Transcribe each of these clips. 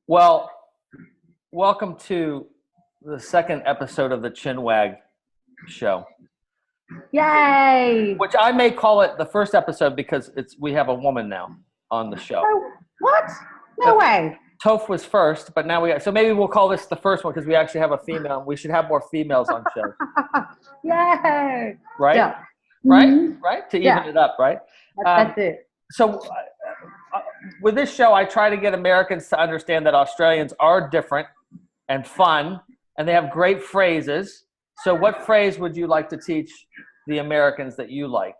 Well, welcome to the second episode of the Chinwag show, Yay! which I may call it the first episode because we have a woman now on the show. Oh, what? No way. Toph was first, but now so maybe we'll call this the first one because we actually have a female. We should have more females on show. Yay! Right? Yeah. Right? Mhm. Right? To even it up, right? That's it. So with this show, I try to get Americans to understand that Australians are different and fun, and they have great phrases. So what phrase would you like to teach the Americans that you like?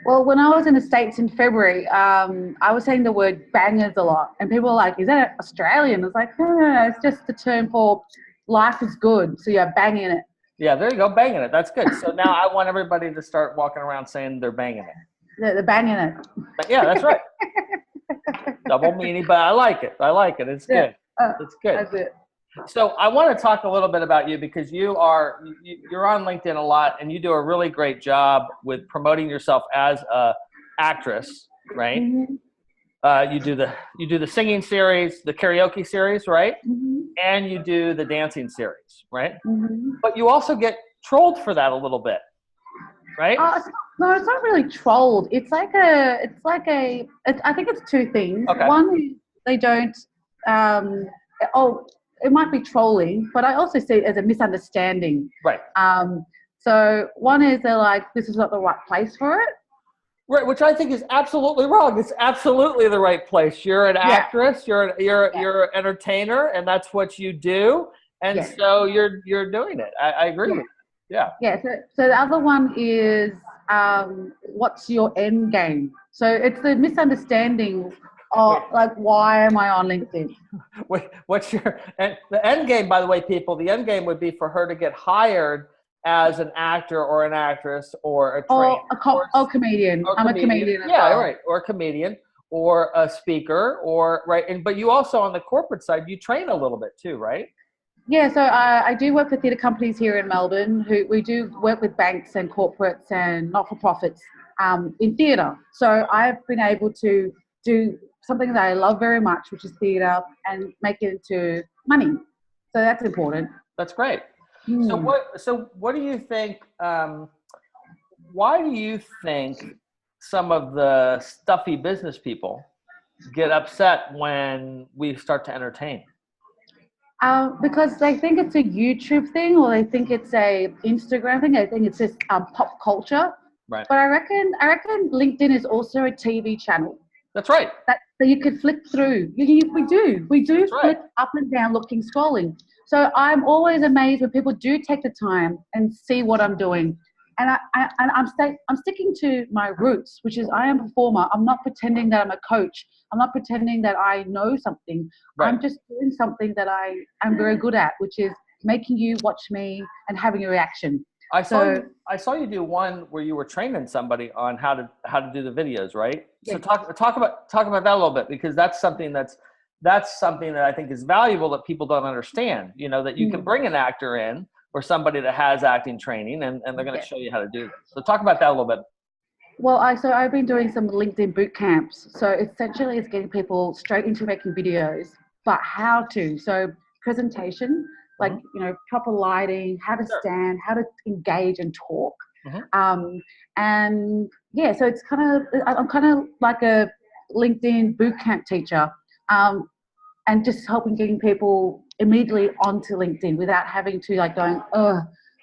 Well, when I was in the States in February, I was saying the word bangers a lot. And people were like, is that Australian? I was like, no, it's just the term for life is good. So you're banging it. Yeah, there you go, banging it. That's good. So now I want everybody to start walking around saying they're banging it. They're banging it. But yeah, that's right. Double meaning, but I like it. It's good. It's good. That's it. So I want to talk a little bit about you because you're on LinkedIn a lot and you do a really great job with promoting yourself as a actress, right? Mm-hmm. You do the singing series, the karaoke series, right? Mm-hmm. And you do the dancing series, right? Mm-hmm. But you also get trolled for that a little bit, right? No, it's not really trolled. I think it's two things. Okay. One is they don't, it might be trolling, but I also see it as a misunderstanding. Right. So one is they're like, this is not the right place for it. Right, which I think is absolutely wrong. It's absolutely the right place. You're an actress, you're an entertainer, and that's what you do. And so you're doing it. I agree with you. Yeah. Yeah. So the other one is what's your end game? So it's the misunderstanding of like, why am I on LinkedIn? What's the end game, by the way, people, the end game would be for her to get hired as an actor or an actress or a trainer. Or comedian. I'm a comedian. Yeah, right. Or a comedian or a speaker but you also on the corporate side, you train a little bit too, right? Yeah, so I do work for theatre companies here in Melbourne we do work with banks and corporates and not-for-profits in theatre. So I've been able to do something that I love very much, which is theatre, and make it into money. So that's important. That's great. So what do you think, why do you think some of the stuffy business people get upset when we start to entertain? Because they think it's a YouTube thing, or they think it's a Instagram thing. I think it's just pop culture. Right. But I reckon LinkedIn is also a TV channel. That's right. So you could flick through. We do That's flick right. up and down, scrolling. So I'm always amazed when people do take the time and see what I'm doing. And I'm sticking to my roots, which is I am a performer. I'm not pretending that I'm a coach. I'm not pretending that I know something. Right. I'm just doing something that I am very good at, which is making you watch me and having a reaction. I saw you do one where you were training somebody on how to do the videos, right? Yeah. So talk about that a little bit, because that's something that I think is valuable that people don't understand. You know, that you can bring an actor in or somebody that has acting training and they're going to show you how to do this. So talk about that a little bit. Well, I've been doing some LinkedIn boot camps. So essentially it's getting people straight into making videos, but how to. So presentation, like, proper lighting, how to stand, how to engage and talk. And yeah, so I'm kind of like a LinkedIn boot camp teacher, and just helping getting people immediately onto LinkedIn without having to going,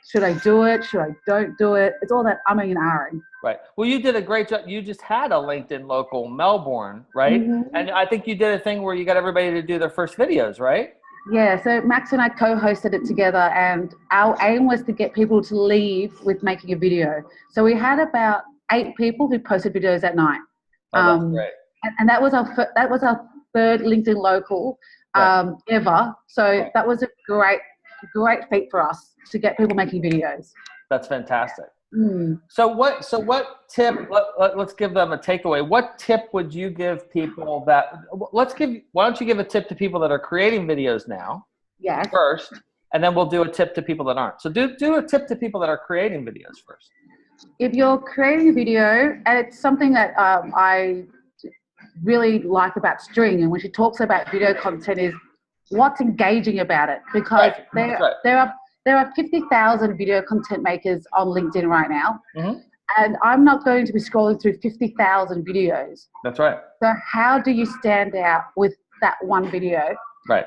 should I do it? Should I don't do it? It's all that umming and ahhing. Right. Well, you did a great job. You just had a LinkedIn local Melbourne, right? Mm-hmm. And I think you did a thing where you got everybody to do their first videos, right? Yeah, so Max and I co-hosted it together, and our aim was to get people to leave with making a video. So we had about 8 people who posted videos that night. Oh, that's great. And that was our third LinkedIn local ever. So that was a great feat for us to get people making videos. That's fantastic. So what tip, let's give them a takeaway. What tip would you give people why don't you give a tip to people that are creating videos now? Yes. First, and then we'll do a tip to people that aren't. So do a tip to people that are creating videos first. If you're creating a video, and it's something that I really like about String, and when she talks about video content, is what's engaging about it, because there are 50,000 video content makers on LinkedIn right now. Mm-hmm. And I'm not going to be scrolling through 50,000 videos. That's right. So how do you stand out with that one video? Right.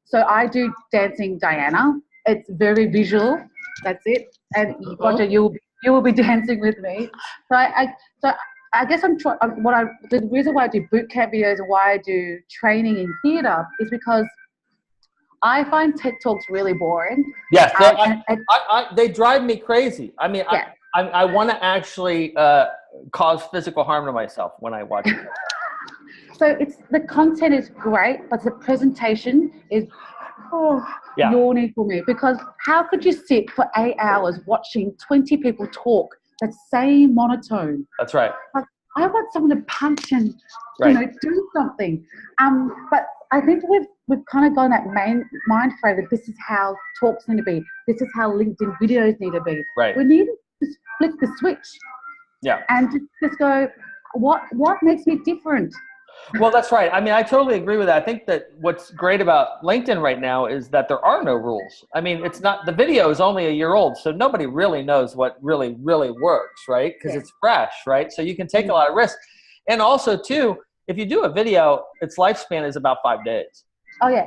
So I do Dancing Diana. It's very visual. That's it. And Roger, you will be dancing with me. So I guess the reason why I do bootcamp videos and why I do training in theatre is because I find TED Talks really boring. Yes, they drive me crazy. I mean, yeah. I want to actually cause physical harm to myself when I watch it. So the content is great, but the presentation is yawning for me, because how could you sit for 8 hours watching 20 people talk that same monotone? That's right. Like, I want someone to punch and do something. But I think we've kind of gone that mind frame that this is how talks need to be. This is how LinkedIn videos need to be. Right. We need to flip the switch. Yeah. And just go, what makes me different? Well, that's right. I mean, I totally agree with that. I think that what's great about LinkedIn right now is that there are no rules. I mean, the video is only a year old, so nobody really knows what really works, right? Because it's fresh, right? So you can take a lot of risks. And also, too, if you do a video, its lifespan is about 5 days. Oh, yeah.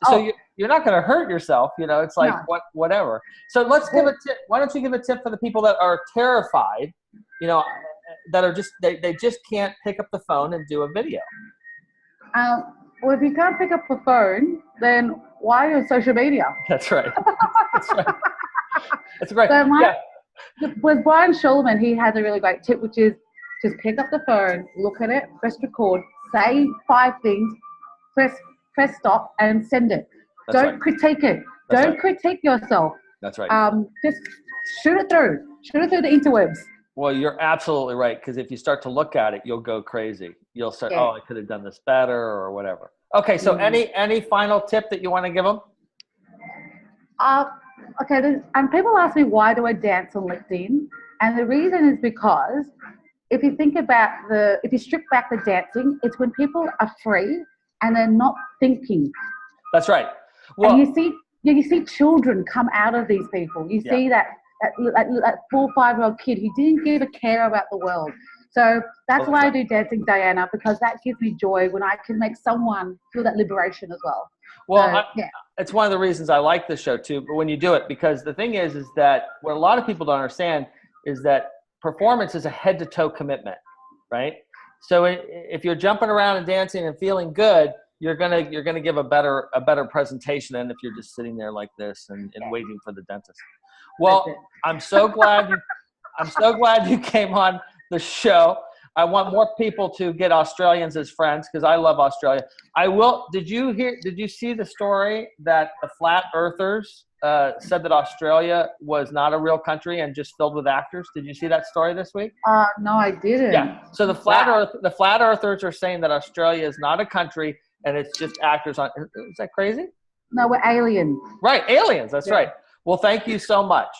So you're not going to hurt yourself. It's like whatever. So let's give a tip. Why don't you give a tip for the people that are terrified, that are they just can't pick up the phone and do a video? Well, if you can't pick up the phone, then why are you on social media? That's right. That's right. So with Brian Schulman, he has a really great tip, which is just pick up the phone, look at it, press record, say 5 things, press stop, and send it. Don't critique it. Don't critique yourself. That's right. Just shoot it through the interwebs. Well, you're absolutely right, because if you start to look at it, you'll go crazy. You'll start, I could have done this better or whatever. Okay, so any final tip that you want to give them? Okay, and people ask me, why do I dance on LinkedIn? And the reason is because if you think about if you strip back the dancing, it's when people are free and they're not thinking. That's right. Well, and you see children come out of these people. You see that 4 or 5-year-old kid who didn't give a care about the world. So that's why I do Dancing Diana, because that gives me joy when I can make someone feel that liberation as well. Well, it's one of the reasons I like this show too, but when you do it, because the thing is that what a lot of people don't understand is that performance is a head-to-toe commitment, right? So if you're jumping around and dancing and feeling good, you're gonna give a better presentation than if you're just sitting there like this and waiting for the dentist. Well, I'm so glad you came on the show. I want more people to get Australians as friends, because I love Australia. Did you see the story that the flat earthers said that Australia was not a real country and just filled with actors? Did you see that story this week? No, I didn't. Yeah. So the flat earthers are saying that Australia is not a country and it's just actors on. Is that crazy? No, we're aliens. Right, aliens. That's right. Well, thank you so much.